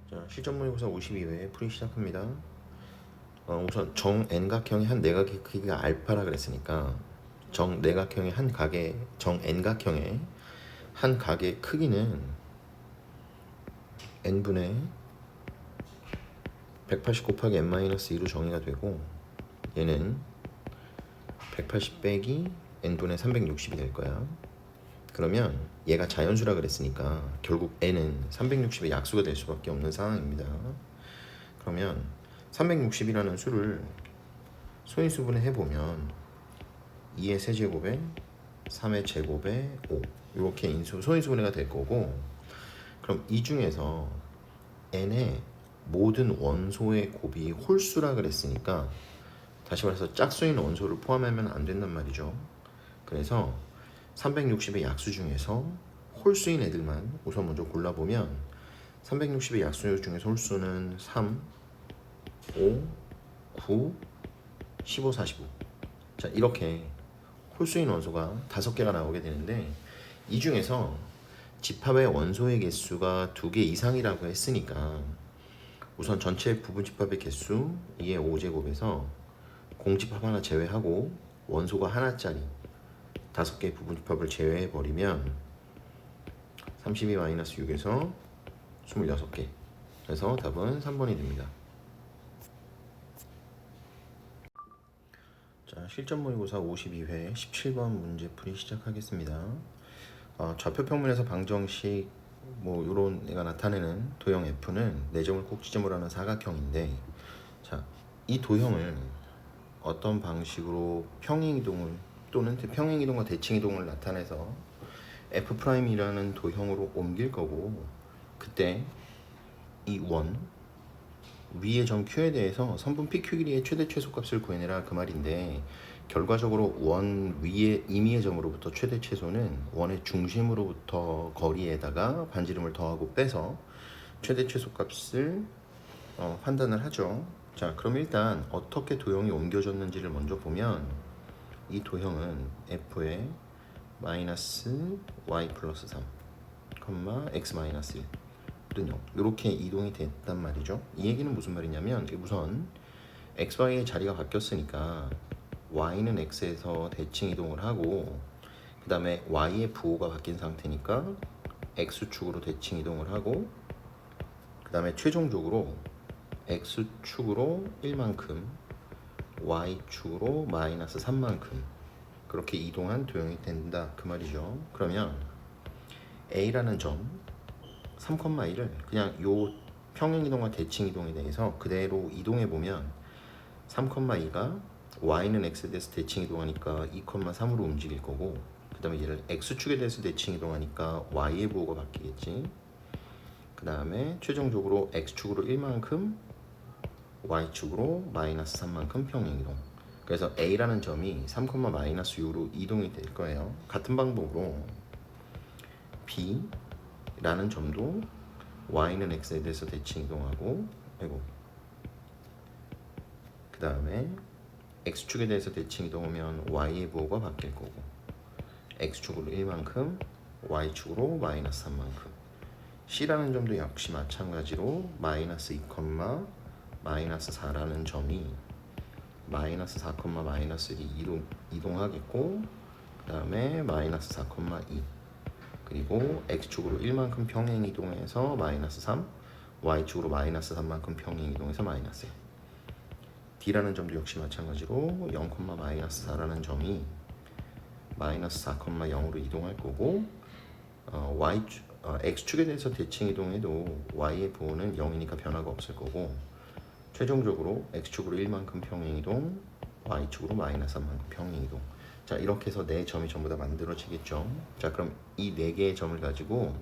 자, 실전모의고사 52회 풀이 시작합니다. 우선 정 n각형의 한 내각의 크기가 알파라 그랬으니까 정 내각형의 한 각의 정 n각형의 한 각의 크기는 n분의 180 곱하기 n-2로 정의가 되고, 얘는 180 빼기 n분의 360이 될 거야. 그러면 얘가 자연수라 그랬으니까 결국 n은 360의 약수가 될 수밖에 없는 상황입니다. 그러면 360이라는 수를 소인수분해 해보면 2의 세제곱에 3의 제곱에 5 이렇게 소인수분해가 될 거고, 그럼 이 중에서 n의 모든 원소의 곱이 홀수라 그랬으니까 다시 말해서 짝수인 원소를 포함하면 안 된단 말이죠. 그래서 360의 약수 중에서 홀수인 애들만 우선 먼저 골라보면 360의 약수 중에서 홀수는 3, 5, 9, 15, 45. 자, 이렇게 홀수인 원소가 5개가 나오게 되는데, 이 중에서 집합의 원소의 개수가 2개 이상이라고 했으니까 우선 전체 부분 집합의 개수 2의 5제곱에서 공집합 하나 제외하고 원소가 하나짜리 5개의 부분 집합을 제외해버리면 32-6에서 26개. 그래서 답은 3번이 됩니다. 자, 실전모의고사 52회 17번 문제풀이 시작하겠습니다. 좌표 평면에서 방정식 요런 애가 나타내는 도형 F는 4점을 꼭 지점으로 하는 사각형인데, 자, 이 도형을 어떤 방식으로 평행이동을 또는 평행이동과 대칭이동을 나타내서 F'이라는 도형으로 옮길 거고, 그때 이 원 위의 점 Q에 대해서 선분 PQ 길이의 최대 최소값을 구해내라 그 말인데, 결과적으로 원 위의 임의의 점으로부터 최대 최소는 원의 중심으로부터 거리에다가 반지름을 더하고 빼서 최대 최소값을 판단을 하죠. 자, 그럼 일단 어떻게 도형이 옮겨졌는지를 먼저 보면, 이 도형은 f의 마이너스 y 플러스 3, x 마이너스 1 이렇게 이동이 됐단 말이죠. 이 얘기는 무슨 말이냐면, 우선 xy의 자리가 바뀌었으니까 y는 x에서 대칭 이동을 하고, 그 다음에 y의 부호가 바뀐 상태니까 x축으로 대칭 이동을 하고, 그 다음에 최종적으로 x축으로 1만큼 y축으로 마이너스 3만큼 그렇게 이동한 도형이 된다 그 말이죠. 그러면 a라는 점 3,1을 그냥 요 평행이동과 대칭이동에 대해서 그대로 이동해보면 3,2가 y는 x에 대해서 대칭이동하니까 2,3으로 움직일 거고, 그 다음에 얘를 x축에 대해서 대칭이동하니까 y의 부호가 바뀌겠지. 그 다음에 최종적으로 x축으로 1만큼 y축으로 마이너스 3만큼 평행이동. 그래서 a라는 점이 3,-6로 이동이 될 거예요. 같은 방법으로 b라는 점도 y는 x에 대해서 대칭 이동하고, 그 다음에 x축에 대해서 대칭 이동하면 y의 부호가 바뀔 거고, x축으로 1만큼 y축으로 마이너스 3만큼. c라는 점도 역시 마찬가지로 마이너스 2, 마이너스 4라는 점이 마이너스 4, 마이너스 1이 이동하겠고, 그 다음에 마이너스 4, 2, 그리고 x축으로 1만큼 평행 이동해서 마이너스 3, y축으로 마이너스 3만큼 평행 이동해서 마이너스 1. d라는 점도 역시 마찬가지로 0, 마이너스 4라는 점이 마이너스 4, 0으로 이동할 거고, x축에 대해서 대칭 이동해도 y의 부호는 0이니까 변화가 없을 거고, 최종적으로 x축으로 1만큼 평행 이동, y축으로 마이너스 3만큼 평행 이동. 자, 이렇게 해서 4점이 전부 다 만들어지겠죠. 자, 그럼 이 4개의 점을 가지고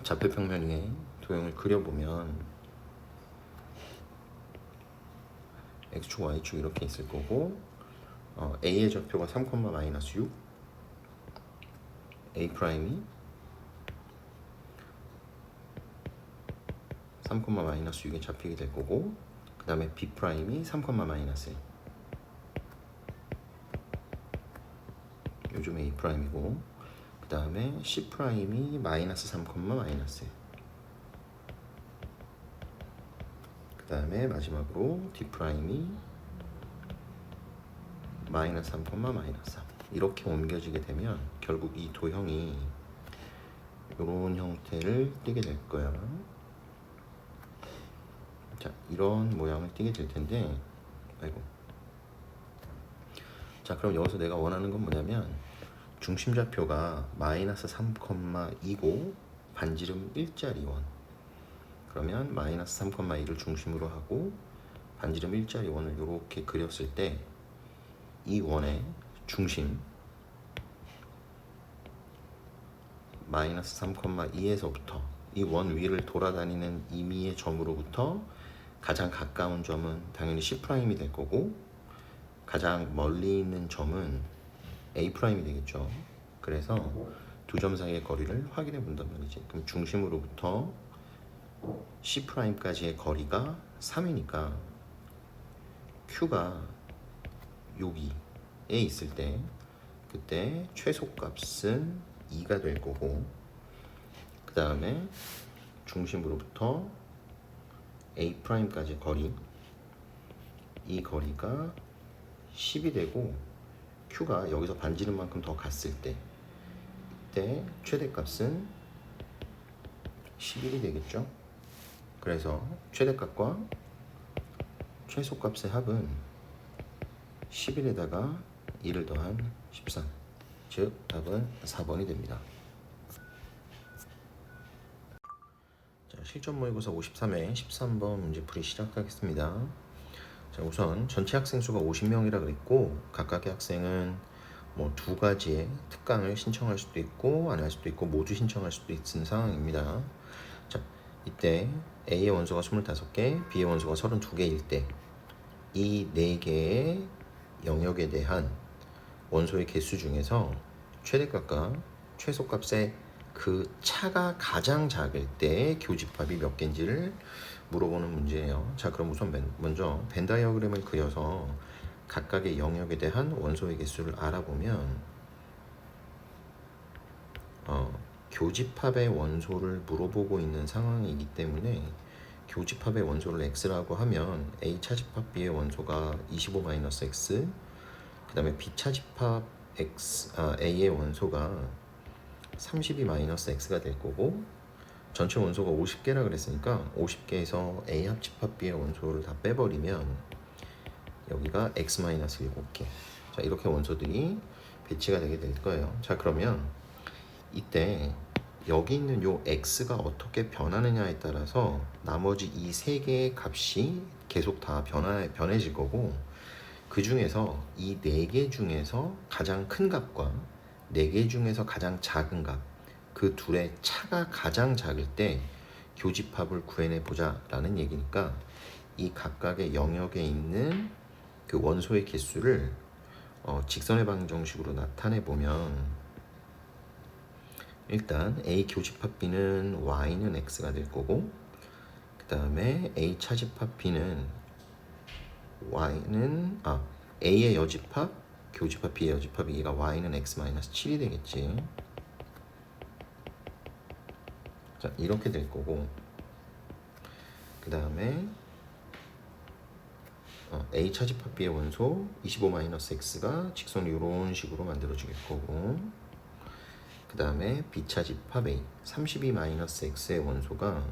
좌표 평면 위에 도형을 그려보면 x축, y축 이렇게 있을 거고, a의 좌표가 3,-6, a 프라임이 3,-6에 잡히게 될 거고, 그 다음에 b 프라임이 3,-1, 요즘 a 프라임이고, 그 다음에 c 프라임이 마이너스 3, 마이너스 1. 그 다음에 마지막으로 d 프라임이 마이너스 3, 마이너스 3 이렇게 옮겨지게 되면 결국 이 도형이 이런 형태를 띠게 될 거야. 자, 이런 모양을 띠게 될 텐데, 아이고. 자, 그럼 여기서 내가 원하는 건 뭐냐면 중심 좌표가 마이너스 3,2고 반지름 1짜리 원. 그러면 마이너스 3,2를 중심으로 하고 반지름 1짜리 원을 이렇게 그렸을 때 이 원의 중심 마이너스 3,2에서부터 이 원 위를 돌아다니는 임의의 점으로부터 가장 가까운 점은 당연히 C'이 될 거고 가장 멀리 있는 점은 A'이 되겠죠. 그래서 두 점 사이의 거리를 확인해 본단 말이지. 그럼 중심으로부터 C'까지의 거리가 3이니까 Q가 여기에 있을 때 그때 최소값은 2가 될 거고 그 다음에 중심으로부터 A'까지 거리 이 거리가 10이 되고 Q가 여기서 반지름만큼 더 갔을 때 이때 최대값은 11이 되겠죠. 그래서 최대값과 최소값의 합은 11에다가 2를 더한 13 즉 답은 4번이 됩니다. 자, 실전 모의고사 53회 13번 문제풀이 시작하겠습니다. 자, 우선 전체 학생 수가 50명이라 그랬고 각각의 학생은 뭐 두 가지의 특강을 신청할 수도 있고 안 할 수도 있고 모두 신청할 수도 있는 상황입니다. 자, 이때 A의 원소가 25개, B의 원소가 32개일 때 이 4개의 영역에 대한 원소의 개수 중에서 최대값과 최소값의 그 차가 가장 작을 때 교집합이 몇 개인지를 물어보는 문제예요. 자, 그럼 우선 먼저 벤 다이어그램을 그려서 각각의 영역에 대한 원소의 개수를 알아보면 교집합의 원소를 물어보고 있는 상황이기 때문에 교집합의 원소를 x라고 하면 A 차집합 B의 원소가 25-x 그 다음에 B 차집합 A의 원소가 32-x가 될 거고 전체 원소가 50개라 그랬으니까 50개에서 A 합집합 B의 원소를 다 빼버리면 여기가 x-7개 자, 이렇게 원소들이 배치가 되게 될 거예요. 자, 그러면 이때 여기 있는 요 x가 어떻게 변하느냐에 따라서 나머지 이 세 개의 값이 계속 다 변해질 거고 그 중에서 이 네 개 중에서 가장 큰 값과 네 개 중에서 가장 작은 값 그 둘의 차가 가장 작을 때 교집합을 구해내 보자 라는 얘기니까 이 각각의 영역에 있는 그 원소의 개수를 직선의 방정식으로 나타내 보면 일단 A 교집합 B는 Y는 X가 될 거고 그 다음에 A 차집합 B는 Y는 A의 여집합 교집합 B의 여집합 이가 Y는 X-7이 되겠지. 자, 이렇게 될 거고 그 다음에 A 차집합 B의 원소 25-x가 직선이 이런 식으로 만들어지게 거고 그 다음에 B 차집합 A 32-x의 원소가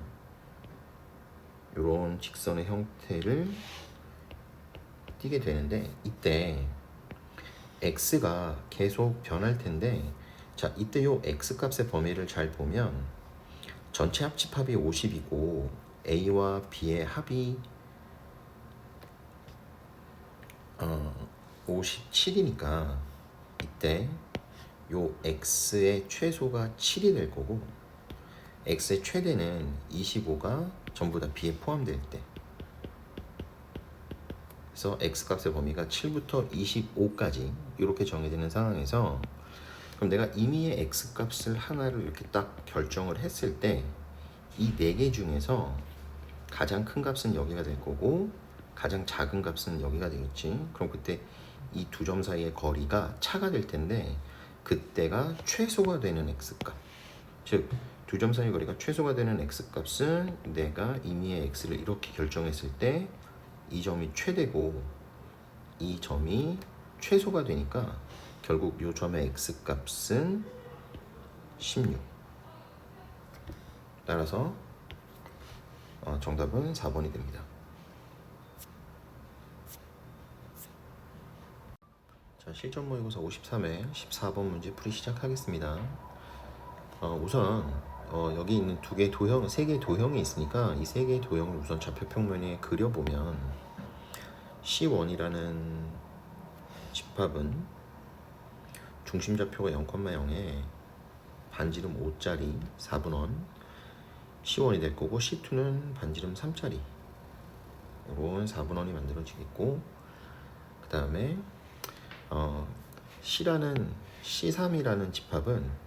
이런 직선의 형태를 띠게 되는데 이때 x가 계속 변할 텐데 자, 이때 요 x 값의 범위를 잘 보면 전체 합집합이 50이고 A와 B의 합이 57이니까 이때 요 x의 최소가 7이 될 거고 x의 최대는 25가 전부 다 b에 포함될 때 그래서 x 값의 범위가 7부터 25까지 이렇게 정해지는 상황에서 그럼 내가 임의의 x 값을 하나를 이렇게 딱 결정을 했을 때 이 네 개 중에서 가장 큰 값은 여기가 될 거고 가장 작은 값은 여기가 되겠지. 그럼 그때 이 두 점 사이의 거리가 차가 될 텐데 그때가 최소가 되는 x값 즉 두 점 사이 거리가 최소가 되는 x값은 내가 임의의 x를 이렇게 결정했을 때 이 점이 최대고 이 점이 최소가 되니까 결국 이 점의 x값은 16. 따라서 정답은 4번이 됩니다. 자, 실전 모의고사 53회 14번 문제 풀이 시작하겠습니다. 우선 여기 있는 두 개의 도형, 세 개의 도형이 있으니까 이 세 개의 도형을 우선 좌표평면에 그려보면 C1이라는 집합은 중심 좌표가 0,0에 반지름 5짜리 4분원 C1이 될 거고, C2는 반지름 3짜리 이런 4분원이 만들어지겠고, 그 다음에 C3이라는 집합은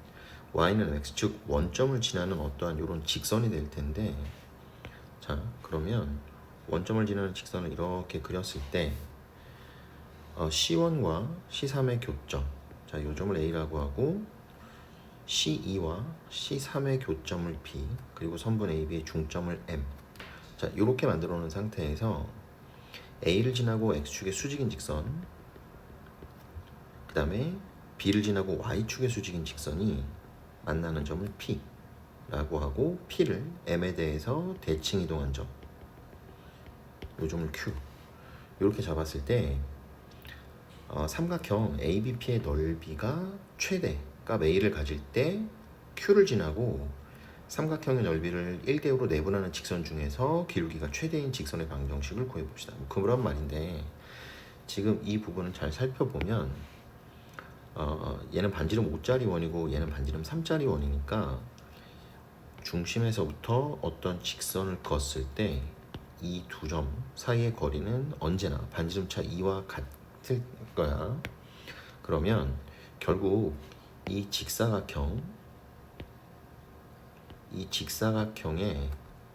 y는 x, 즉 원점을 지나는 어떠한 이런 직선이 될 텐데, 자 그러면 원점을 지나는 직선을 이렇게 그렸을 때 C1과 C3의 교점, 자 이 점을 A라고 하고, C2와 C3의 교점을 B, 그리고 선분 AB의 중점을 M. 자 이렇게 만들어 놓은 상태에서 A를 지나고 X축의 수직인 직선, 그 다음에 B를 지나고 Y축의 수직인 직선이 만나는 점을 P라고 하고, P를 M에 대해서 대칭 이동한 점, 이 점을 Q, 이렇게 잡았을 때 삼각형 ABP의 넓이가 최대 값 A를 가질 때 Q를 지나고 삼각형의 넓이를 1대5로 내분하는 직선 중에서 기울기가 최대인 직선의 방정식을 구해봅시다. 그런 말인데, 지금 이 부분을 잘 살펴보면 얘는 반지름 5짜리 원이고 얘는 반지름 3짜리 원이니까 중심에서부터 어떤 직선을 그었을 때 이 두 점 사이의 거리는 언제나 반지름차 2와 같을 거야. 그러면 결국 이 직사각형의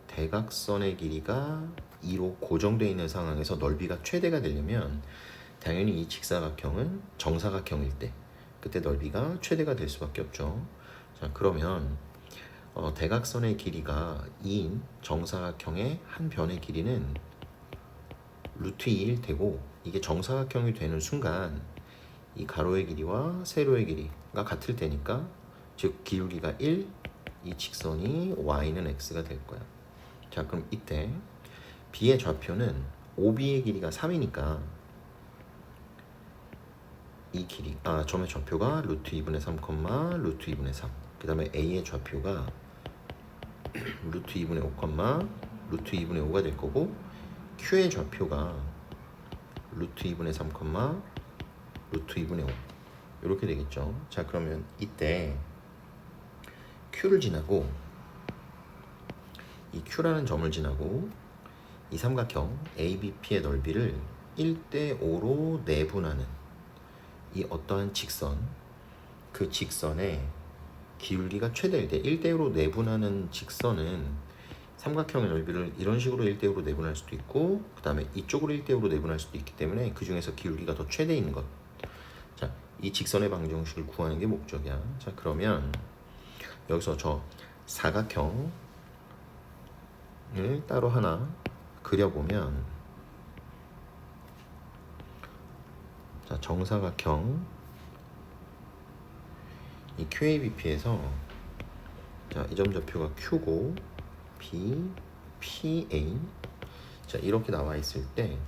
대각선의 길이가 2로 고정되어 있는 상황에서 넓이가 최대가 되려면 당연히 이 직사각형은 정사각형일 때 그때 넓이가 최대가 될 수밖에 없죠. 자 그러면 대각선의 길이가 2인 정사각형의 한 변의 길이는 루트 2일 테고, 이게 정사각형이 되는 순간 이 가로의 길이와 세로의 길이가 같을 테니까, 즉 기울기가 1, 이 직선이 y는 x가 될 거야. 자 그럼 이때 b의 좌표는 OB의 길이가 3이니까 이 길이 점의 좌표가 루트 2분의 3, 루트 2분의 3. 그 다음에 A의 좌표가 루트 2분의 5, 루트 2분의 5가 될 거고, Q의 좌표가 루트 2분의 3, 루트 2분의 5 이렇게 되겠죠. 자 그러면 이때 Q를 지나고, 이 Q라는 점을 지나고 이 삼각형 ABP의 넓이를 1대5로 내분하는 이 어떠한 직선, 그 직선의 기울기가 최대일 때 1대5로 내분하는 직선은 삼각형의 넓이를 이런 식으로 1대5로 내분할 수도 있고, 그 다음에 이쪽으로 1대5로 내분할 수도 있기 때문에 그 중에서 기울기가 더 최대인 것. 자, 이 직선의 방정식을 구하는 게 목적이야. 자, 그러면 여기서 저 사각형을 따로 하나 그려보면, 자, 정사각형 이 QABP에서 자, 이 점 좌표가 Q고 B, PA, 자 이렇게 나와 있을 때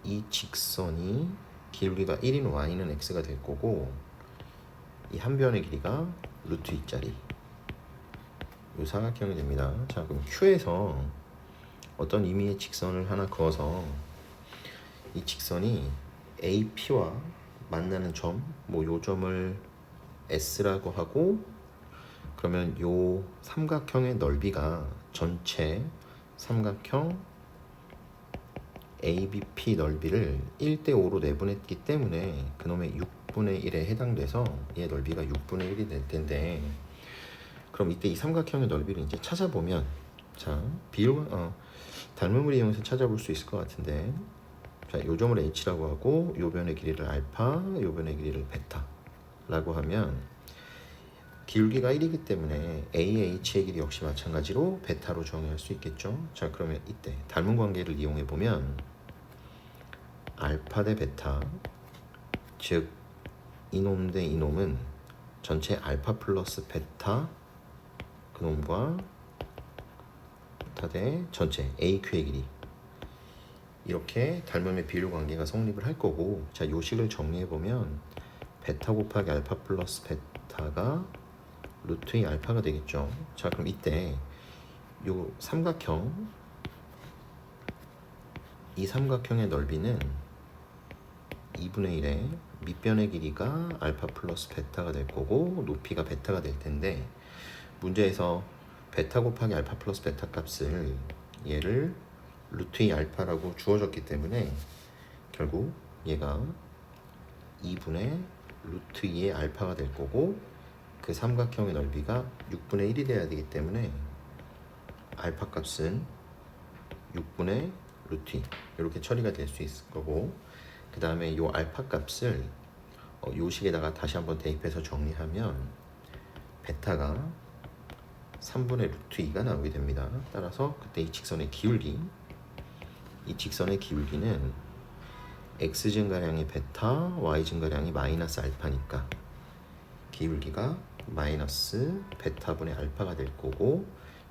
이 직선이 기울기가 1인 y는 x가 될 거고, 이 한 변의 길이가 루트 2짜리 이 사각형이 됩니다. 자 그럼 Q에서 어떤 의미의 직선을 하나 그어서 이 직선이 AP와 만나는 점, 요 점을 S라고 하고, 그러면 요 삼각형의 넓이가 전체 삼각형 ABP 넓이를 1대5로 내분했기 때문에 그놈의 6분의 1에 해당돼서 얘 넓이가 6분의 1이 될 텐데, 그럼 이때 이 삼각형의 넓이를 이제 찾아보면, 자 닮은물을 이용해서 찾아볼 수 있을 것 같은데, 자 요 점을 H라고 하고 요 변의 길이를 알파, 요 변의 길이를 베타라고 하면 기울기가 1이기 때문에 AH의 길이 역시 마찬가지로 베타로 정의할 수 있겠죠. 자, 그러면 이때 닮은 관계를 이용해 보면 알파 대 베타, 즉 이놈 대 이놈은 전체 알파 플러스 베타 그놈과 베타 대 전체 AQ의 길이, 이렇게 닮음의 비율 관계가 성립을 할 거고, 자, 요 식을 정리해 보면 베타 곱하기 알파 플러스 베타가 루트 2 알파가 되겠죠. 자, 그럼 이때 요 삼각형, 이 삼각형의 넓이는 2분의 1의 밑변의 길이가 알파 플러스 베타가 될 거고 높이가 베타가 될 텐데, 문제에서 베타 곱하기 알파 플러스 베타 값을 얘를 루트 2 알파라고 주어졌기 때문에 결국 얘가 2분의 루트 2의 알파가 될 거고, 그 삼각형의 넓이가 6분의 1이 돼야 되기 때문에 알파 값은 6분의 루트 2 이렇게 처리가 될 수 있을 거고, 그 다음에 요 알파 값을 요 식에다가 다시 한번 대입해서 정리하면 베타가 3분의 루트 2가 나오게 됩니다. 따라서 그때 이 직선의 기울기, 이 직선의 기울기는 x 증가량이 베타, y 증가량이 마이너스 알파니까 기울기가 마이너스 베타분의 알파가 될 거고,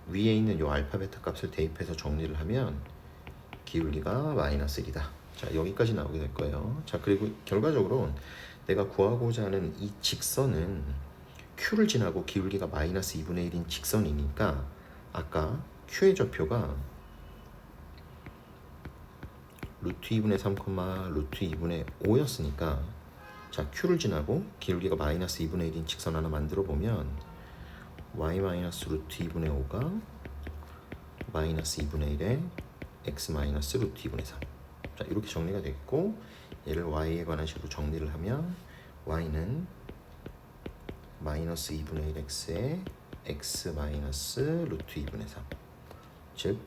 위에 있는 요 알파 베타 값을 대입해서 정리를 하면 기울기가 마이너스 1이다. 자, 여기까지 나오게 될 거예요. 자, 그리고 결과적으로 내가 구하고자 하는 이 직선은 Q를 지나고 기울기가 마이너스 2분의 1인 직선이니까 아까 Q의 좌표가 루트 2분의 3, 루트 2분의 5였으니까, 자, Q를 지나고 기울기가 마이너스 2분의 1인 직선 하나 만들어 보면 y 마이너스 루트 2분의 5가 마이너스 2분의 1에 x 마이너스 루트 2분의 3. 자, 이렇게 정리가 됐고, 얘를 y에 관한 식으로 정리를 하면 y는 마이너스 2분의 1x에 x 마이너스 루트 2분의 3, 즉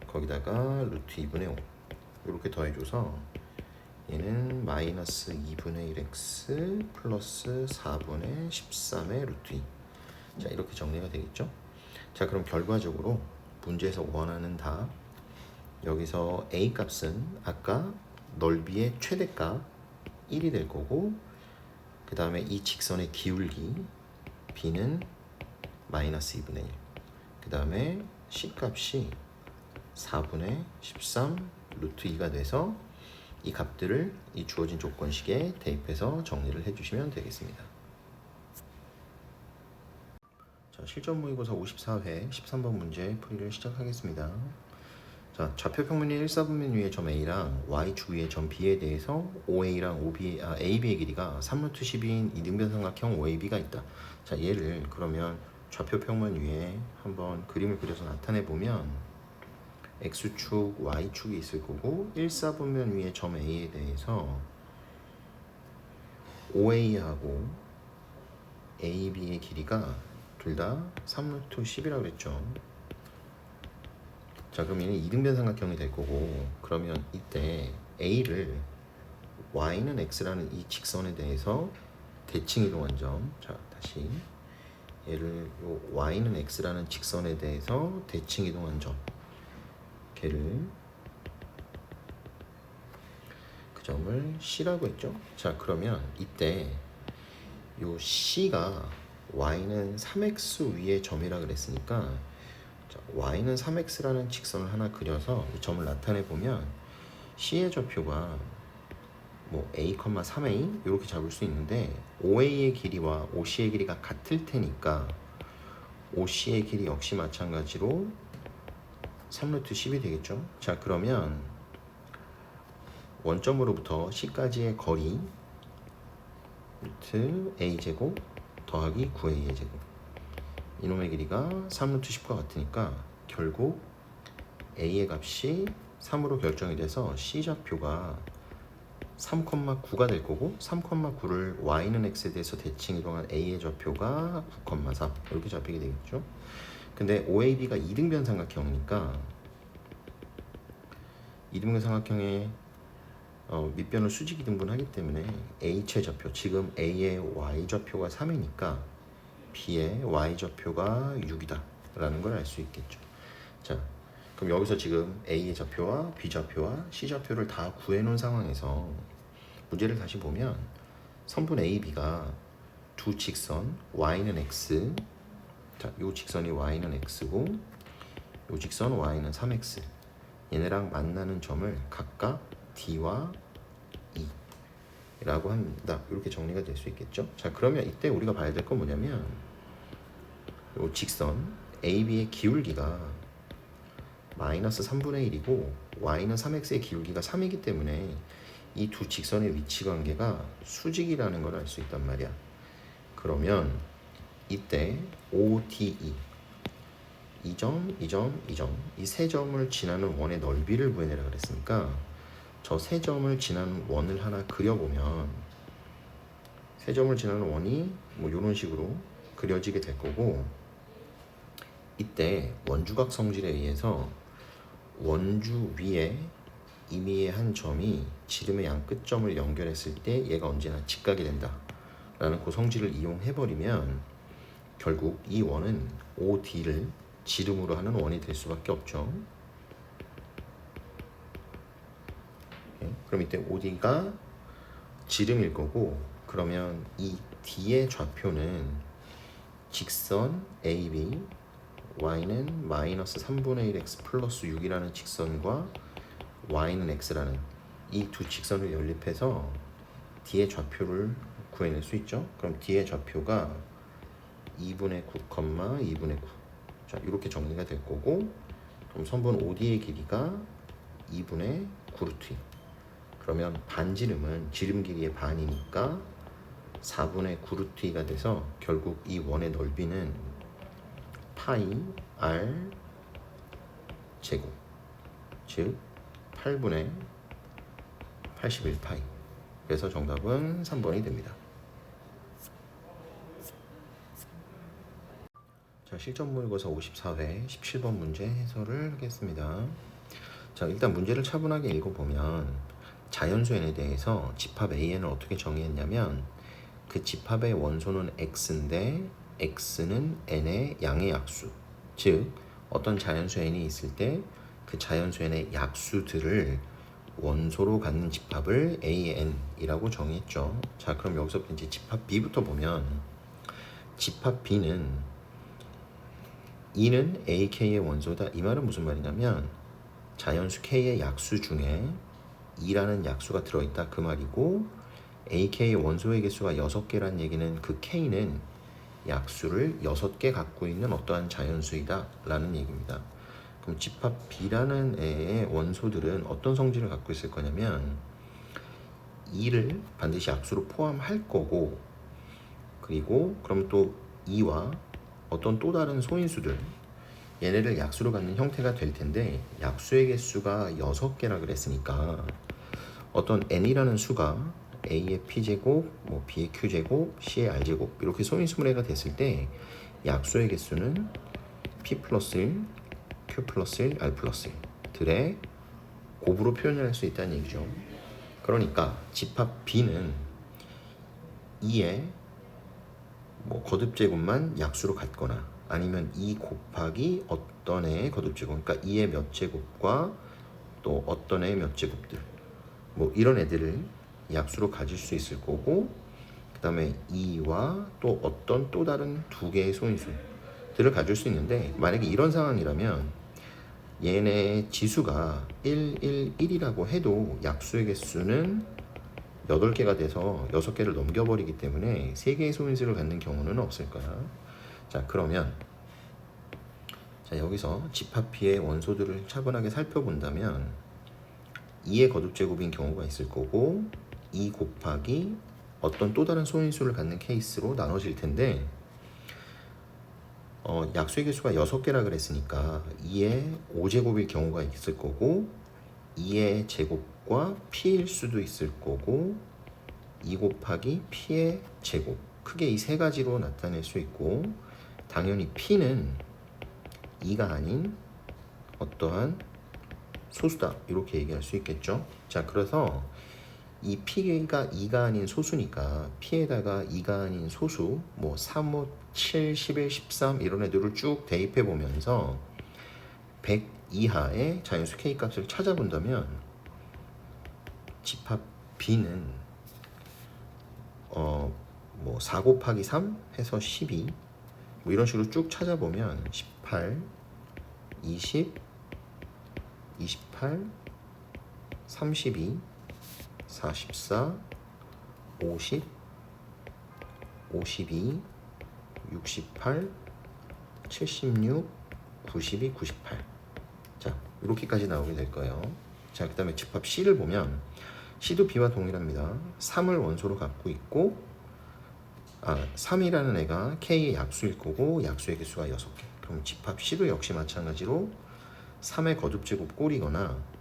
거기다가 루트 2분의 5 이렇게 더해줘서 얘는 마이너스 2분의 1x 플러스 4분의 13의 루트 2. 자, 이렇게 정리가 되겠죠. 자, 그럼 결과적으로 문제에서 원하는 답, 여기서 a 값은 아까 넓이의 최대값 1이 될 거고, 그 다음에 이 직선의 기울기 b는 마이너스 2분의 1, 그 다음에 c 값이 4분의 13 루트 2가 돼서 이 값들을 이 주어진 조건식에 대입해서 정리를 해주시면 되겠습니다. 자, 실전 모의고사 54회 13번 문제 풀이를 시작하겠습니다. 자, 좌표 평면의 1사분면 위의 점 A랑 Y축 위의 점 B에 대해서 OA랑 AB의 길이가 3루트 12인 이등변 삼각형 OAB가 있다. 자, 얘를 그러면 좌표 평면 위에 한번 그림을 그려서 나타내 보면 X축, Y축이 있을 거고, 1사분면 위의 점 A에 대해서 OA하고 AB의 길이가 둘 다 3루트 10이라고 그랬죠. 자, 그럼 얘는 이등변 삼각형이 될 거고, 그러면 이때 A를 Y는 X라는 이 직선에 대해서 대칭 이동한 점, 자, 다시 얘를 요 Y는 X라는 직선에 대해서 대칭 이동한 점, 걔를 그 점을 C라고 했죠. 자, 그러면 이때 요 C가 Y는 3X 위의 점이라 그랬으니까, 자, Y는 3X라는 직선을 하나 그려서 이 점을 나타내 보면 C의 좌표가 뭐 A, 3A 이렇게 잡을 수 있는데, OA의 길이와 OC의 길이가 같을 테니까 OC의 길이 역시 마찬가지로 3루트 10이 되겠죠. 자, 그러면 원점으로부터 C까지의 거리 루트 A제곱 더하기 9A의 제곱, 이놈의 길이가 3루트 10과 같으니까 결국 A의 값이 3으로 결정이 돼서 C 좌표가 3,9가 될 거고, 3,9를 Y는 X에 대해서 대칭 이동한 A의 좌표가 9,4 이렇게 잡히게 되겠죠. 근데 OAB가 이등변 삼각형이니까 이등변 삼각형의 밑변을 수직 이등분하기 때문에 H의 좌표, 지금 A의 Y 좌표가 3이니까 B의 y좌표가 6이다 라는 걸 알 수 있겠죠. 자, 그럼 여기서 지금 A의 좌표와 B좌표와 C좌표를 다 구해놓은 상황에서 문제를 다시 보면 선분 A, B가 두 직선 y는 x, 자, 요 직선이 y는 x고 요 직선 y는 3x, 얘네랑 만나는 점을 각각 D와 E 라고 합니다. 이렇게 정리가 될 수 있겠죠. 자, 그러면 이때 우리가 봐야 될 건 뭐냐면 요 직선 AB의 기울기가 마이너스 3분의 1이고 y는 3x의 기울기가 3이기 때문에 이 두 직선의 위치 관계가 수직이라는 걸 알 수 있단 말이야. 그러면 이때 ODE 이 점, 이 점, 이 점, 이 세 점을 지나는 원의 넓이를 구해내라 그랬으니까 저 세 점을 지나는 원을 하나 그려보면 세 점을 지나는 원이 뭐 이런 식으로 그려지게 될 거고, 이때 원주각 성질에 의해서 원주 위에 임의의 한 점이 지름의 양 끝점을 연결했을 때 얘가 언제나 직각이 된다 라는 그 성질을 이용해버리면 결국 이 원은 OD를 지름으로 하는 원이 될 수밖에 없죠. 그럼 이때 OD가 지름일 거고, 그러면 이 D의 좌표는 직선 AB y는 마이너스 3분의 1x 플러스 6이라는 직선과 y는 x라는 이 두 직선을 연립해서 D의 좌표를 구해낼 수 있죠. 그럼 D의 좌표가 2분의 9, 2분의 9. 자, 이렇게 정리가 될 거고, 그럼 선분 OD의 길이가 2분의 9루트 2. 그러면 반지름은 지름 길이의 반이니까 4분의 9루트 2가 돼서 결국 이 원의 넓이는 파이 r 제곱, 즉 8분의 81파이. 그래서 정답은 3번이 됩니다. 자, 실전모의고사 54회 17번 문제 해설을 하겠습니다. 자, 일단 문제를 차분하게 읽어보면 자연수 n에 대해서 집합 AN을 어떻게 정의했냐면 그 집합의 원소는 x인데 x는 n의 양의 약수, 즉 어떤 자연수 n이 있을 때 그 자연수 n의 약수들을 원소로 갖는 집합을 AN이라고 정의했죠. 자, 그럼 여기서 이제 집합 B부터 보면 집합 B는 E는 AK의 원소다. 이 말은 무슨 말이냐면 자연수 K의 약수 중에 E라는 약수가 들어있다 그 말이고, AK의 원소의 개수가 6개란 얘기는 그 K는 약수를 6개 갖고 있는 어떠한 자연수이다 라는 얘기입니다. 그럼 집합 B라는 애의 원소들은 어떤 성질을 갖고 있을 거냐면 E를 반드시 약수로 포함할 거고, 그리고 그럼 또 E와 어떤 또 다른 소인수들, 얘네를 약수로 갖는 형태가 될 텐데 약수의 개수가 6개라 그랬으니까 어떤 n이라는 수가 a의 p제곱, 뭐 b의 q제곱, c의 r제곱 이렇게 소인수분해가 됐을 때 약수의 개수는 p 플러스 1, q 플러스 1, r 플러스 1 들의 곱으로 표현할 수 있다는 얘기죠. 그러니까 집합 B는 2의 뭐 거듭제곱만 약수로 갖거나 아니면 2 곱하기 어떤 애의 거듭제곱, 그러니까 2의 몇 제곱과 또 어떤 애의 몇 제곱들, 뭐 이런 애들을 약수로 가질 수 있을 거고, 그 다음에 2와 또 어떤 또 다른 두 개의 소인수들을 가질 수 있는데, 만약에 이런 상황이라면 얘네 지수가 1, 1, 1이라고 해도 약수의 개수는 8개가 돼서 6개를 넘겨버리기 때문에 3개의 소인수를 갖는 경우는 없을 거야. 자, 그러면 자, 여기서 집합 B의 원소들을 차분하게 살펴본다면 2의 거듭제곱인 경우가 있을 거고 2 곱하기 어떤 또 다른 소인수를 갖는 케이스로 나눠질 텐데, 약수의 개수가 6개라 그랬으니까 2의 5제곱일 경우가 있을 거고 2의 제곱과 p일 수도 있을 거고 2 곱하기 p의 제곱, 크게 이 세 가지로 나타낼 수 있고, 당연히 p는 2가 아닌 어떠한 소수다 이렇게 얘기할 수 있겠죠. 자, 그래서 이 P가 2가 아닌 소수니까 P에다가 2가 아닌 소수 뭐 3, 5, 7, 11, 13 이런 애들을 쭉 대입해 보면서 100 이하의 자연수 K 값을 찾아본다면 집합 B는 뭐 4 곱하기 3 해서 12 뭐 이런 식으로 쭉 찾아보면 18, 20, 28, 32, 44, 50, 52, 68, 76, 92, 98. 자, 이렇게까지 나오게 될 거예요. 자, 그 다음에 집합 C를 보면 C도 B와 동일합니다. 3을 원소로 갖고 있고 3이라는 애가 K의 약수일 거고 약수의 개수가 6개. 그럼 집합 C도 역시 마찬가지로 3의 거듭제곱 꼴이거나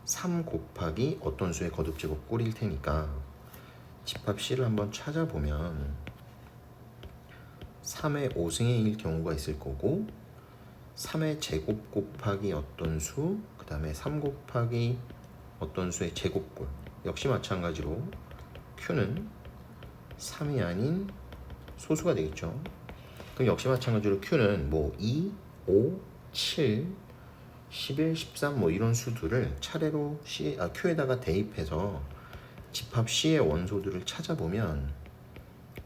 3 곱하기 어떤 수의 거듭제곱 꼴일 테니까 집합 C를 한번 찾아보면 3의 5승의 1 경우가 있을 거고 3의 제곱 곱하기 어떤 수, 그 다음에 3 곱하기 어떤 수의 제곱꼴 역시 마찬가지로 Q는 3이 아닌 소수가 되겠죠. 그럼 역시 마찬가지로 Q는 뭐 2, 5, 7, 11, 13 뭐 이런 수들을 차례로 Q에다가 대입해서 집합 C의 원소들을 찾아보면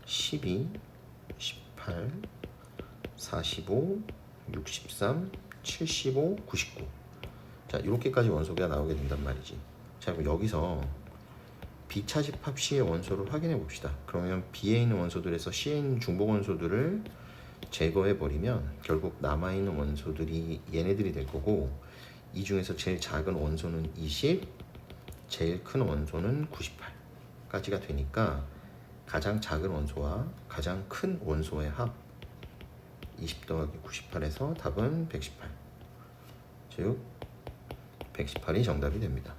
12, 18, 45, 63, 75, 99. 자, 이렇게까지 원소가 나오게 된단 말이지. 자, 그럼 여기서 B차 집합 C의 원소를 확인해 봅시다. 그러면 B에 있는 원소들에서 C에 있는 중복 원소들을 제거해 버리면 결국 남아 있는 원소들이 얘네들이 될 거고 이 중에서 제일 작은 원소는 20, 제일 큰 원소는 98까지가 되니까 가장 작은 원소와 가장 큰 원소의 합 20 더하기 98에서 답은 118. 즉 118이 정답이 됩니다.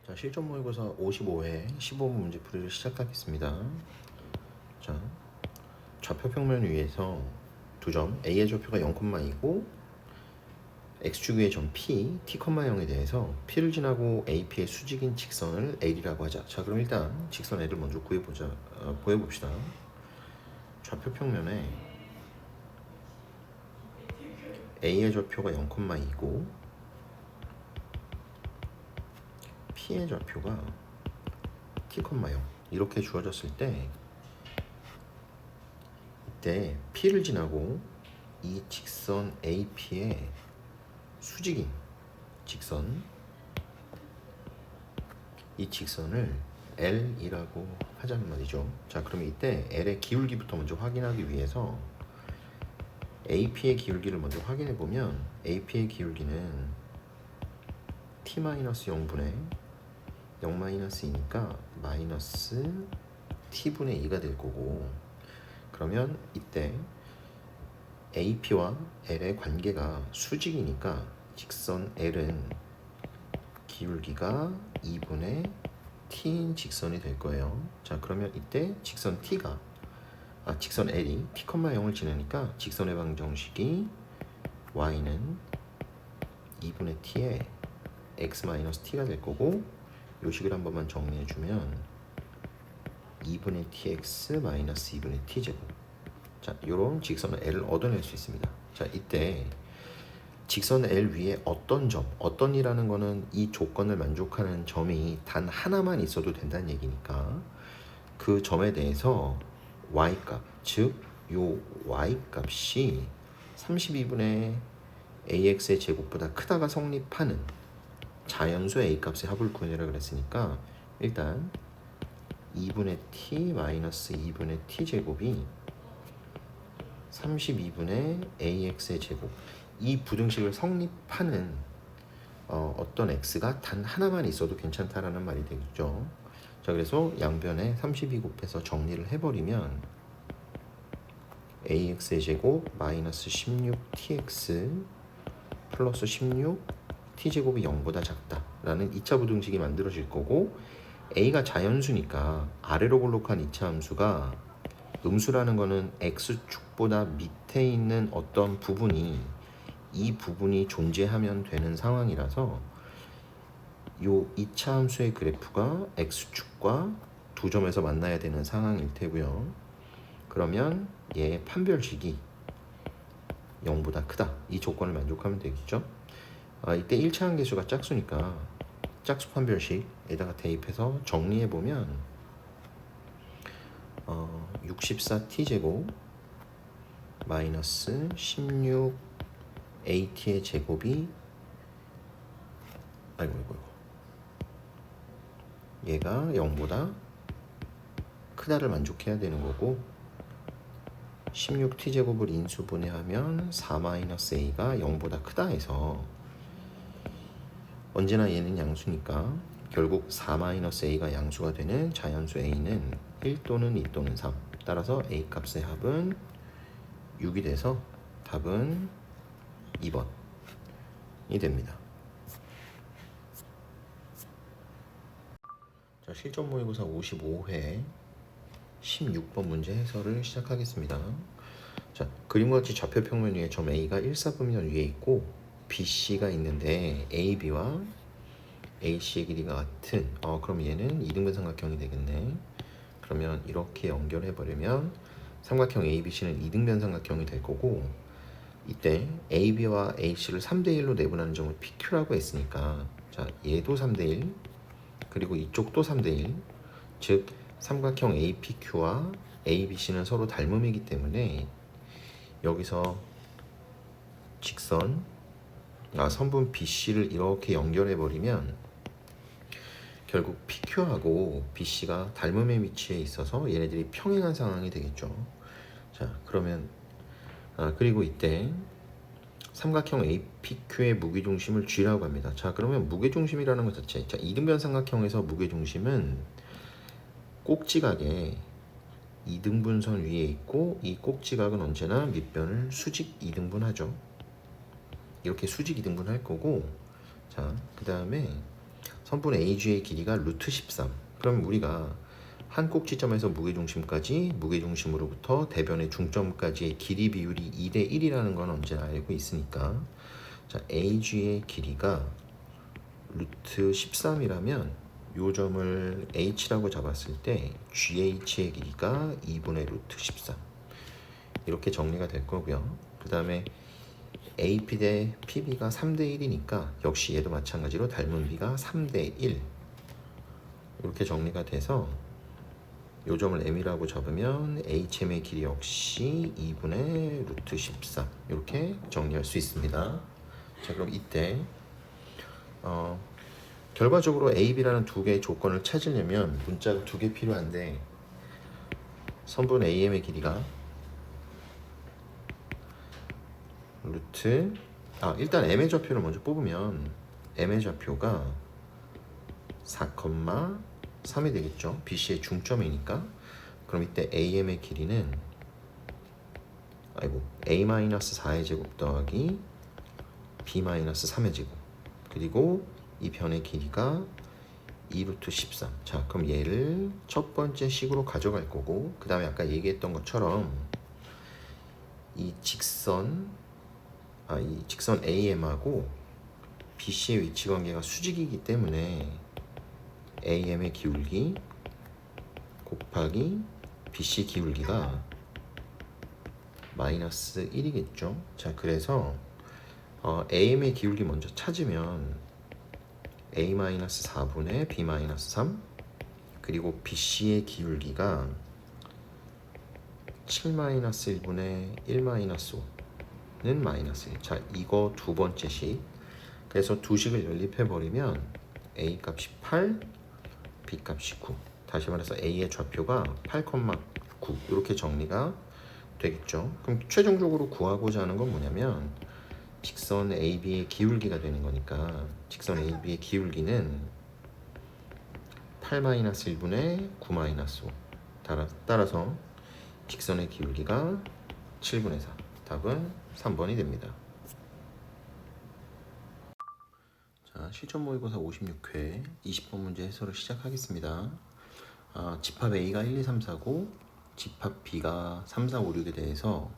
자, 실전 모의고사 55회 15분 문제 풀이를 시작하겠습니다. 자, 좌표 평면 위에서 두 점 A의 좌표가 0,2고 X축 위의 점 P, T,0에 대해서 P를 지나고 AP의 수직인 직선을 L이라고 하자. 자, 그럼 일단 직선 L을 먼저 구해봅시다. 좌표 평면에 A의 좌표가 0,2고 P의 좌표가 T,0 이렇게 주어졌을 때 이때 P를 지나고 이 직선 AP의 수직인 직선 이 직선을 L이라고 하자는 말이죠. 자, 그러면 이때 L의 기울기부터 먼저 확인하기 위해서 AP의 기울기를 먼저 확인해 보면 AP의 기울기는 T-0분의 0-2니까 마이너스 T분의 2가 될 거고 그러면 이때 AP와 L의 관계가 수직이니까 직선 L은 기울기가 2분의 T인 직선이 될 거예요. 자, 그러면 이때 직선 L이 T,0을 지나니까 직선의 방정식이 Y는 2분의 T에 X-T가 될 거고 요 식을 한 번만 정리해주면 2분의 TX 마이너스 2분의 T제곱. 자, 요런 직선을 L을 얻어낼 수 있습니다. 자, 이때 직선 L 위에 어떤이라는 거는 이 조건을 만족하는 점이 단 하나만 있어도 된다는 얘기니까 그 점에 대해서 Y값, 즉 요 Y값이 32분의 AX의 제곱보다 크다가 성립하는 자연수 A값의 합을 구해내라 그랬으니까 일단 2분의 T 마이너스 2분의 T 제곱이 32분의 AX의 제곱 이 부등식을 성립하는 어떤 X가 단 하나만 있어도 괜찮다라는 말이 되겠죠. 자, 그래서 양변에 32 곱해서 정리를 해버리면 AX의 제곱 마이너스 16TX 플러스 16 T제곱이 0보다 작다라는 2차 부등식이 만들어질 거고 A가 자연수니까 아래로 볼록한 2차 함수가 음수라는 거는 X축보다 밑에 있는 어떤 부분이 이 부분이 존재하면 되는 상황이라서 요 2차 함수의 그래프가 x축과 두 점에서 만나야 되는 상황일 테고요. 그러면 얘의 판별식이 0보다 크다. 이 조건을 만족하면 되겠죠. 이때 1차 함계수가 짝수니까 짝수 판별식에다가 대입해서 정리해보면 64t제곱 마이너스 16at의 제곱이 아이고 얘가 0보다 크다를 만족해야 되는 거고 16t제곱을 인수분해하면 4-a가 0보다 크다 해서 언제나 얘는 양수니까 결국 4-a가 양수가 되는 자연수 a는 1 또는 2 또는 3 따라서 a 값의 합은 6이 돼서 답은 2번이 됩니다. 자, 실전 모의고사 55회 16번 문제 해설을 시작하겠습니다. 자, 그림과 같이 좌표 평면 위에 점 A가 1사분면 위에 있고 BC가 있는데 AB와 AC의 길이가 같은 그럼 얘는 이등분 삼각형이 되겠네. 그러면 이렇게 연결해 버리면 삼각형 ABC는 이등변 삼각형이 될 거고 이때 AB와 AC를 3대1로 내분하는 점을 PQ라고 했으니까 자, 얘도 3대1 그리고 이쪽도 3대1 즉 삼각형 APQ와 ABC는 서로 닮음이기 때문에 여기서 선분 BC를 이렇게 연결해 버리면 결국 PQ하고 BC가 닮음의 위치에 있어서 얘네들이 평행한 상황이 되겠죠. 자, 그러면 그리고 이때 삼각형 APQ의 무게중심을 G라고 합니다. 자, 그러면 무게중심이라는 것 자체, 자, 이등변 삼각형에서 무게중심은 꼭지각에 이등분선 위에 있고 이 꼭지각은 언제나 밑변을 수직 이등분하죠. 이렇게 수직 이등분 할 거고 자, 그 다음에 선분 AG의 길이가 루트 13 그럼 우리가 한 꼭지점에서 무게중심까지 무게중심으로부터 대변의 중점까지의 길이 비율이 2대 1이라는 건 언제나 알고 있으니까 자, AG의 길이가 루트 13이라면 요 점을 H라고 잡았을 때 GH의 길이가 2분의 루트 13 이렇게 정리가 될 거고요. 그 다음에 AP 대 PB가 3대 1이니까 역시 얘도 마찬가지로 닮은 B가 3대 1 이렇게 정리가 돼서 요 점을 M이라고 잡으면 HM의 길이 역시 2분의 루트 14 이렇게 정리할 수 있습니다. 자, 그럼 이때 결과적으로 A, B라는 두 개의 조건을 찾으려면 문자가 두 개 필요한데 선분 AM의 길이가 루트 일단 M의 좌표를 먼저 뽑으면 M의 좌표가 4,3이 되겠죠. BC의 중점이니까. 그럼 이때 AM의 길이는 A-4의 제곱 더하기 B-3의 제곱 그리고 이 변의 길이가 2루트 13 자, 그럼 얘를 첫 번째 식으로 가져갈 거고 그 다음에 아까 얘기했던 것처럼 이 직선 AM하고 BC의 위치 관계가 수직이기 때문에 AM의 기울기 곱하기 BC 기울기가 마이너스 1이겠죠. 자, 그래서 AM의 기울기 먼저 찾으면 A-4분의 B-3 그리고 BC의 기울기가 7-1분의 1-5는 마이너스 1 자, 이거 두 번째 식 그래서 두 식을 연립해버리면 A 값이 8 B 값이 9 다시 말해서 A의 좌표가 8,9 이렇게 정리가 되겠죠. 그럼 최종적으로 구하고자 하는 건 뭐냐면 직선 AB의 기울기가 되는 거니까 직선 AB의 기울기는 8-1분의 9-5 따라서 직선의 기울기가 7분의 4 답은 3번이 됩니다. 자, 실전 모의고사 56회 20번 문제 해설을 시작하겠습니다. 집합 A가 1, 2, 3, 4고 집합 B가 3, 4, 5, 6에 대해서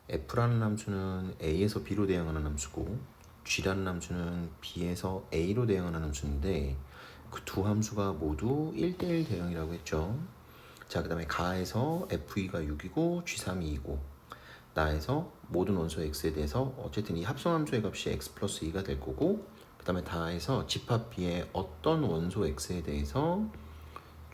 F라는 함수는 A에서 B로 대응하는 함수고 g라는 함수는 b에서 a로 대응하는 함수인데 그 두 함수가 모두 1대1 대응이라고 했죠. 자, 그 다음에 가에서 f2가 6이고 g3이 2고 나에서 모든 원소 x에 대해서 어쨌든 이 합성함수의 값이 x 플러스 2가 될 거고, 그 다음에 다에서 집합 b의 어떤 원소 x에 대해서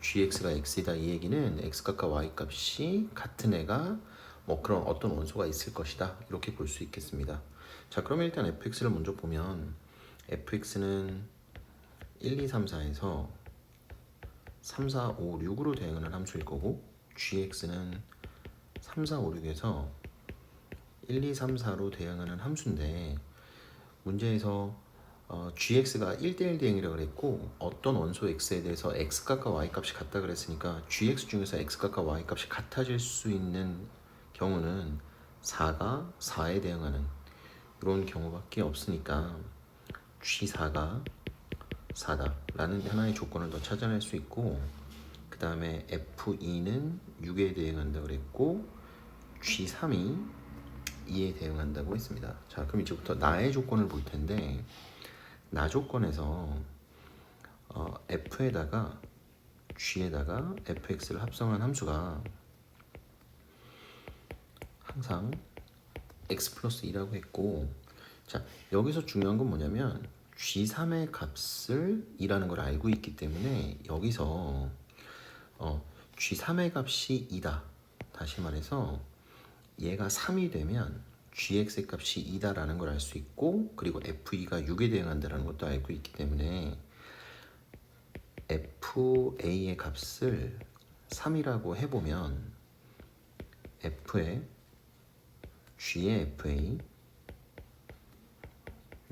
gx가 x이다, 이 얘기는 x 값과 y 값이 같은 애가 뭐 그런 어떤 원소가 있을 것이다, 이렇게 볼 수 있겠습니다. 자, 그러면 일단 fx를 먼저 보면 fx는 1, 2, 3, 4에서 3, 4, 5, 6으로 대응하는 함수일 거고, gx는 3, 4, 5, 6에서 1, 2, 3, 4로 대응하는 함수인데, 문제에서 gx가 1대1 대응이라고 그랬고 어떤 원소 x에 대해서 x값과 y값이 같다 그랬으니까 gx 중에서 x값과 y값이 같아질 수 있는 경우는 4가 4에 대응하는 이런 경우밖에 없으니까 g4가 4다 라는 하나의 조건을 더 찾아낼 수 있고, 그 다음에 f2는 6에 대응한다 그랬고 g3이 2에 대응한다고 했습니다. 자, 그럼 이제부터 나의 조건을 볼 텐데, 나 조건에서 f에다가 g에다가 fx를 합성한 함수가 항상 x 플러스 2라고 했고, 자, 여기서 중요한 건 뭐냐면 g3의 값을 2라는 걸 알고 있기 때문에 여기서 g3의 값이 2다, 다시 말해서 얘가 3이 되면 gx의 값이 2다라는 걸 알 수 있고, 그리고 f2가 6에 대응한다는 것도 알고 있기 때문에 fa의 값을 3이라고 해보면 f의 g의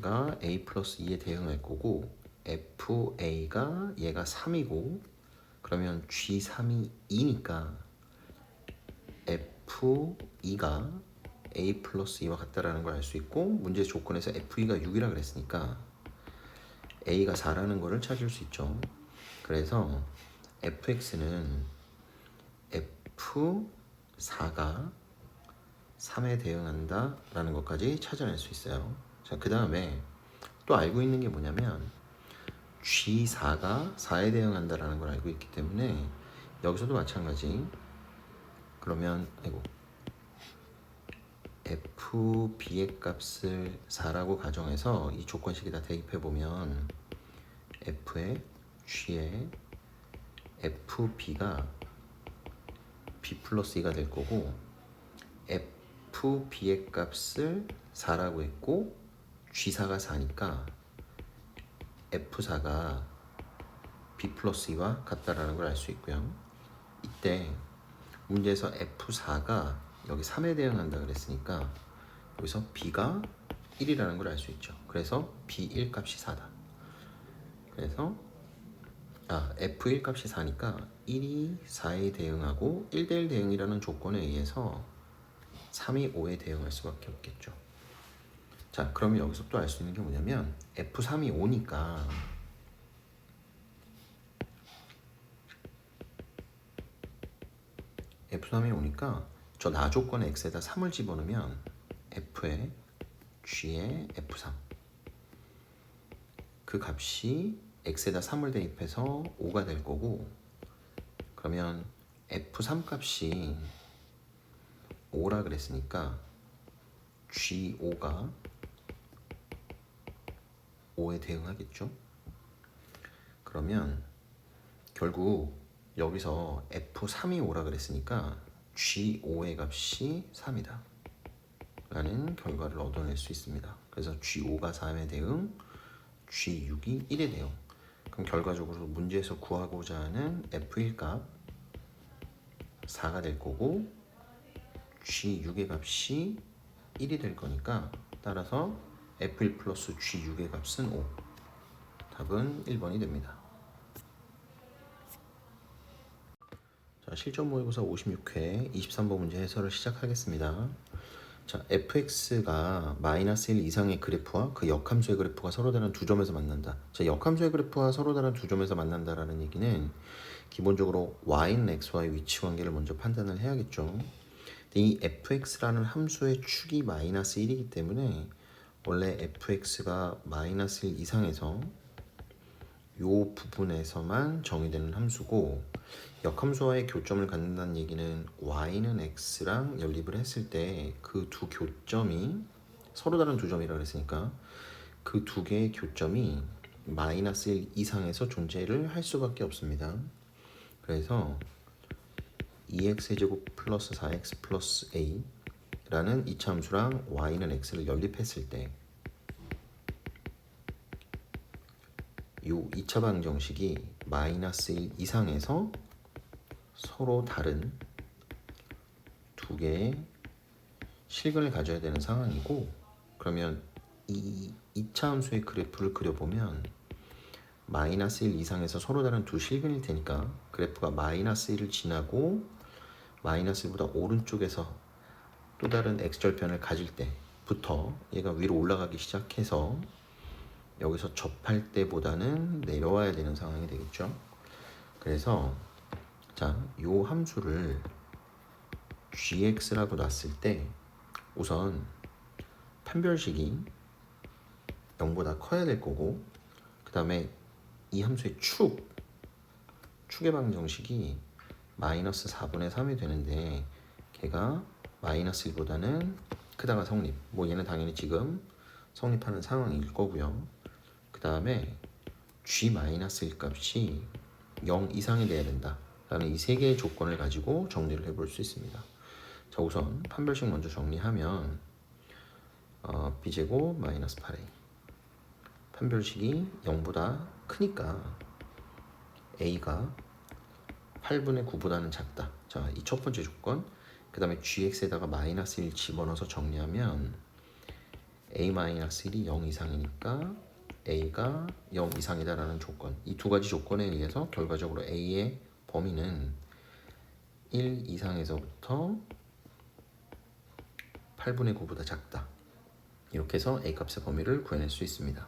fa가 a 플러스 2에 대응할 거고, fa가 얘가 3이고, 그러면 g3이 2니까 f2가 a 플러스 2와 같다라는 걸 알 수 있고, 문제 조건에서 f2가 6이라 그랬으니까 a가 4라는 거를 찾을 수 있죠. 그래서 fx는 f4가 3에 대응한다 라는 것까지 찾아낼 수 있어요. 자, 그 다음에 또 알고 있는 게 뭐냐면 g4가 4에 대응한다 라는 걸 알고 있기 때문에 여기서도 마찬가지. 그러면 fb의 값을 4라고 가정해서 이 조건식에다 대입해보면 f의 g의 fb가 b 플러스 2가 될 거고, fb의 값을 4라고 했고 g4가 4니까 f4가 b 플러스 2와 같다라는 걸 알 수 있고요. 이때 문제에서 f4가 여기 3에 대응한다 그랬으니까 여기서 b가 1이라는 걸 알 수 있죠. 그래서 b1 값이 4다. 그래서 f1 값이 4니까 1이 4에 대응하고 1대1 대응이라는 조건에 의해서 3이 5에 대응할 수밖에 없겠죠. 자, 그러면 여기서 또 알 수 있는 게 뭐냐면 f3이 5니까 f3이 5니까 저 나 조건에 x에다 3을 집어넣으면 f의 g의 f3 그 값이 x에다 3을 대입해서 5가 될 거고, 그러면 f3 값이 5라 그랬으니까 g5가 5에 대응하겠죠. 그러면 결국 여기서 f3이 5라 그랬으니까 g5의 값이 3이다 라는 결과를 얻어낼 수 있습니다. 그래서 g5가 3에 대응, g6이 1에 대응. 그럼 결과적으로 문제에서 구하고자 하는 f1 값 4가 될 거고 g6의 값이 1이 될 거니까, 따라서 f1 플러스 g6의 값은 5. 답은 1번이 됩니다. 자, 실전 모의고사 56회 23번 문제 해설을 시작하겠습니다. 자, fx가 마이너스 1 이상의 그래프와 그 역함수의 그래프가 서로 다른 두 점에서 만난다. 자, 역함수의 그래프와 서로 다른 두 점에서 만난다라는 얘기는 기본적으로 y는 x와의 위치 관계를 먼저 판단을 해야겠죠. 이 fx라는 함수의 축이 마이너스 1이기 때문에 원래 fx가 마이너스 1 이상에서 요 부분에서만 정의되는 함수고, 역함수와의 교점을 갖는다는 얘기는 y는 x랑 연립을 했을 때 그 두 교점이 서로 다른 두 점이라 그랬으니까 그 두 개의 교점이 마이너스 1 이상에서 존재를 할 수밖에 없습니다. 그래서 2x제곱 플러스 4x 플러스 a 라는 이차 함수랑 y는 x를 연립했을 때 이 2차 방정식이 마이너스 1 이상에서 서로 다른 두 개의 실근을 가져야 되는 상황이고, 그러면 이 2차 함수의 그래프를 그려보면 마이너스 1 이상에서 서로 다른 두 실근일 테니까 그래프가 마이너스 1을 지나고 마이너스 1보다 오른쪽에서 또 다른 x절편을 가질 때부터 얘가 위로 올라가기 시작해서 여기서 접할 때보다는 내려와야 되는 상황이 되겠죠. 그래서 자, 요 함수를 gx라고 놨을 때 우선 판별식이 0보다 커야 될 거고, 그 다음에 이 함수의 축의 방정식이 마이너스 4분의 3이 되는데 걔가 마이너스 1보다는 크다가 성립, 뭐 얘는 당연히 지금 성립하는 상황일 거고요. 그 다음에 g-1 값이 0 이상이 돼야 된다 라는 이 세 개의 조건을 가지고 정리를 해볼 수 있습니다. 자, 우선 판별식 먼저 정리하면 b제곱 마이너스 8a, 판별식이 0보다 크니까 a가 8분의 9보다는 작다. 자, 이 첫 번째 조건. 그 다음에 gx에다가 마이너스 1 집어넣어서 정리하면 a-1이 0 이상이니까 a가 0 이상이다라는 조건. 이 두 가지 조건에 의해서 결과적으로 a의 범위는 1 이상에서부터 8분의 9보다 작다. 이렇게 해서 a 값의 범위를 구해낼 수 있습니다.